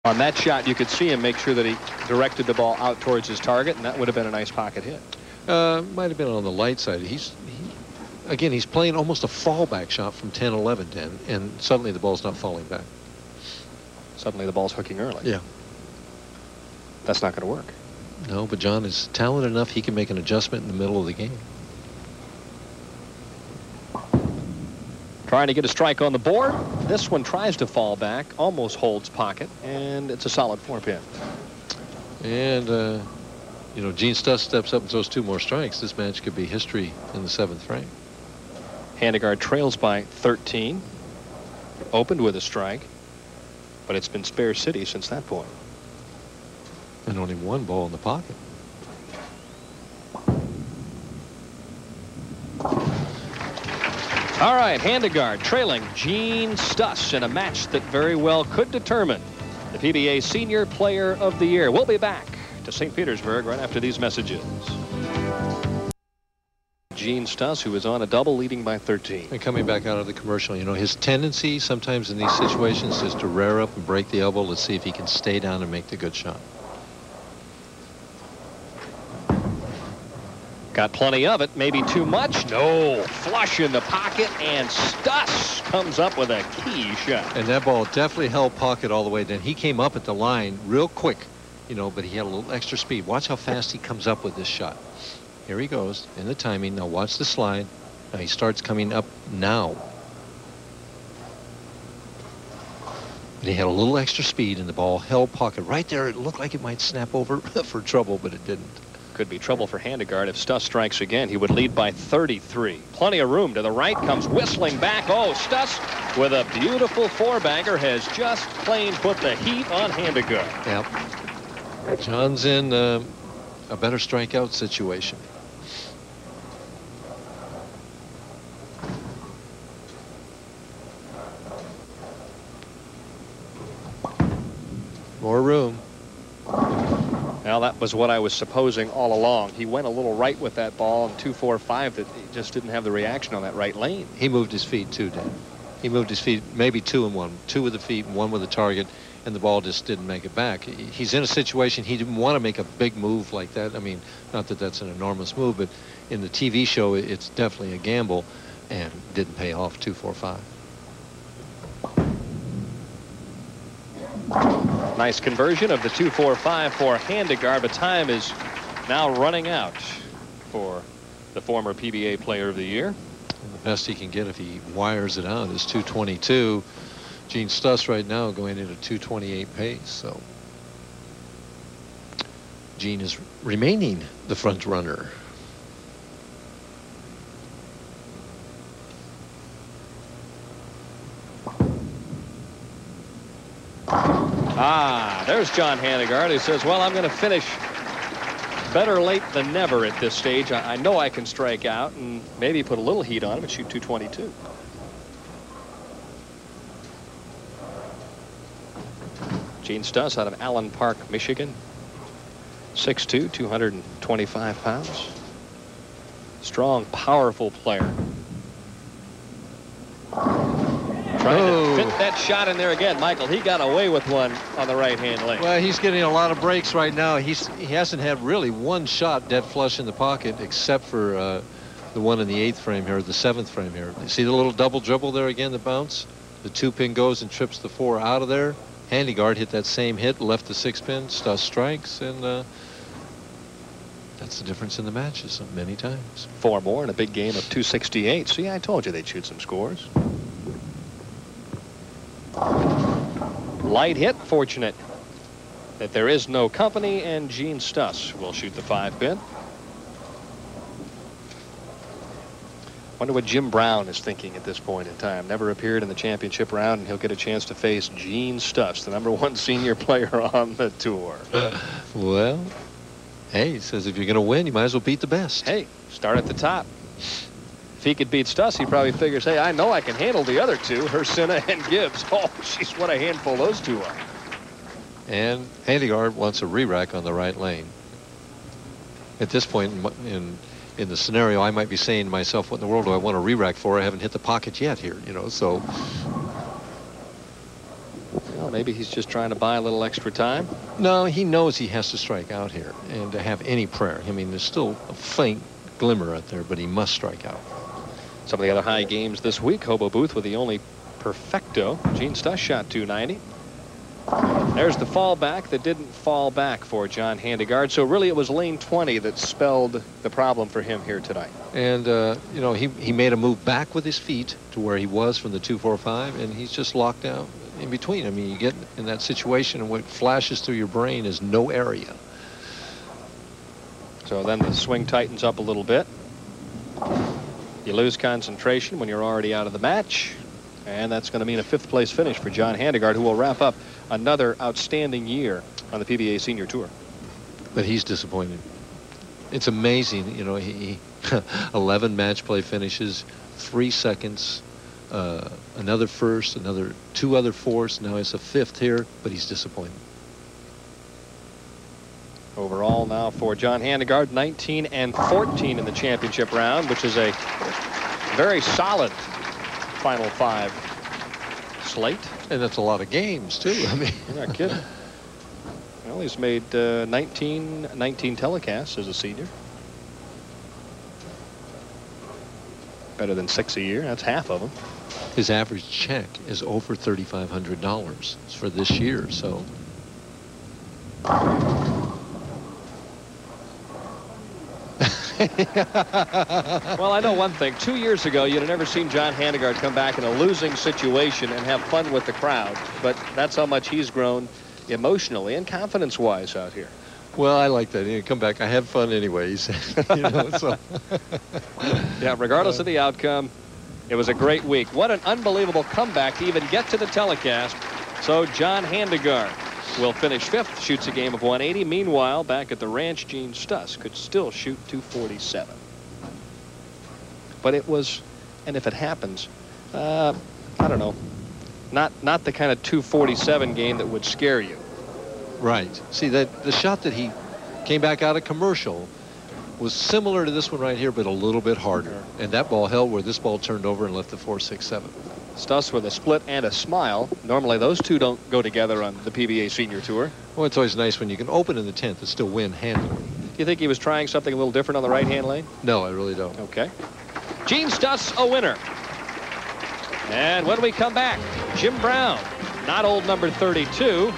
On that shot, you could see him make sure that he directed the ball out towards his target, and that would have been a nice pocket hit. Might have been on the light side. Again, he's playing almost a fallback shot from 10-11, Dan, and suddenly the ball's not falling back. Suddenly the ball's hooking early. Yeah. That's not going to work. No, but John is talented enough. He can make an adjustment in the middle of the game. Trying to get a strike on the board. This one tries to fall back, almost holds pocket, and it's a solid 4-pin. And, you know, Gene-Stus steps up and throws 2 more strikes. This match could be history in the 7th frame. Handegard trails by 13. Opened with a strike, but it's been spare city since that point. And only 1 ball in the pocket. All right, Handegard trailing Gene-Stus in a match that very well could determine the PBA Senior Player of the Year. We'll be back to St. Petersburg right after these messages. Gene-Stus, who is on a double, leading by 13. And coming back out of the commercial, you know, his tendency sometimes in these situations is to rear up and break the elbow. Let's see if he can stay down and make the good shot. Got plenty of it, maybe too much. No, flush in the pocket, and Stus comes up with a key shot. And that ball definitely held pocket all the way. Then he came up at the line real quick, you know, but he had a little extra speed. Watch how fast he comes up with this shot. Here he goes in the timing. Now watch the slide. Now he starts coming up now. And he had a little extra speed, and the ball held pocket right there. It looked like it might snap over for trouble, but it didn't. Could be trouble for Handegard if Stus strikes again. He would lead by 33. Plenty of room to the right. Comes whistling back. Oh, Stus with a beautiful 4-bagger has just plain put the heat on Handegard. Yep. John's in a better strikeout situation. More room. Well, that was what I was supposing all along. He went a little right with that ball in 2-4-5 that he just didn't have the reaction on that right lane. He moved his feet too, Dan. He moved his feet, maybe 2 and 1. 2 with the feet and 1 with the target, and the ball just didn't make it back. He's in a situation he didn't want to make a big move like that. I mean, not that that's an enormous move, but in the TV show, it's definitely a gamble, and didn't pay off. 2-4-5. Nice conversion of the 2-4-5 for Handegard, but time is now running out for the former PBA Player of the Year. And the best he can get if he wires it out is 222. Gene-Stus right now going into 228 pace. So Gene is remaining the front runner. There's John-Handegard, who says, well, I'm going to finish better late than never at this stage. I know I can strike out and maybe put a little heat on him and shoot 222. Gene-Stus out of Allen Park, Michigan. 6'2", 225 pounds. Strong, powerful player. Trying to fit that shot in there again. Michael, he got away with one on the right-hand lane. Well, he's getting a lot of breaks right now. He hasn't had really one shot dead flush in the pocket except for the one in the 8th frame here, the 7th frame here. You see the little double dribble there again, the bounce? The 2-pin goes and trips the 4 out of there. Handegard hit that same hit, left the 6-pin, Stus strikes, and that's the difference in the matches many times. 4 more in a big game of 268. See, I told you they'd shoot some scores. Light hit, fortunate that there is no company, and Gene-Stus will shoot the 5-pin. Wonder what Jim Brown is thinking at this point in time. Never appeared in the championship round, and he'll get a chance to face Gene-Stus, the #1 senior player on the tour. Well, hey, he says if you're going to win, you might as well beat the best. Hey, start at the top. If he could beat Stus, he probably figures, hey, I know I can handle the other 2, Hersina and Gibbs. Oh, jeez, what a handful those 2 are. And Handegard wants a re-rack on the right lane. At this point in the scenario, I might be saying to myself, what in the world do I want a re-rack for? I haven't hit the pocket yet here, you know, so. Well, Maybe he's just trying to buy a little extra time. No, he knows he has to strike out here and to have any prayer. I mean, there's still a faint glimmer out there, but he must strike out. Some of the other high games this week, Hobo Booth with the only perfecto. Gene-Stus shot 290. There's the fallback that didn't fall back for John-Handegard. So really it was lane 20 that spelled the problem for him here tonight. And, you know, he made a move back with his feet to where he was from the 245, and he's just locked out in between. I mean, you get in that situation and what flashes through your brain is no area. So then the swing tightens up a little bit. You lose concentration when you're already out of the match. And that's going to mean a 5th place finish for John-Handegard, who will wrap up another outstanding year on the PBA Senior Tour. But he's disappointed. It's amazing, you know, he 11 match play finishes, 3 seconds, another first, 2 other fourths. Now it's a 5th here, but he's disappointed. Overall now for John-Handegard, 19 and 14 in the championship round, which is a very solid final 5 slate. And that's a lot of games too. I mean, you're not kidding. Well, he's made 19 telecasts as a senior. Better than 6 a year. That's half of them. His average check is over $3,500 for this year. So. Well, I know one thing. 2 years ago, you'd have never seen John-Handegard come back in a losing situation and have fun with the crowd. But that's how much he's grown emotionally and confidence-wise out here. Well, I like that. You know, come back. I had fun anyways. You know, so. Yeah, regardless of the outcome, it was a great week. What an unbelievable comeback to even get to the telecast. So John-Handegard will finish 5th, shoots a game of 180. Meanwhile, back at the ranch, Gene-Stus could still shoot 247. But it was, and if it happens, I don't know, not the kind of 247 game that would scare you. Right. See, that the shot that he came back out of commercial was similar to this one right here, but a little bit harder. And that ball held where this ball turned over and left the 4-6-7. Stus with a split and a smile. Normally those two don't go together on the PBA Senior Tour. Well, it's always nice when you can open in the 10th and still win handily. Do you think he was trying something a little different on the right-hand lane? No, I really don't. Okay. Gene-Stus, a winner. And when we come back, Jim Brown, not old number 32,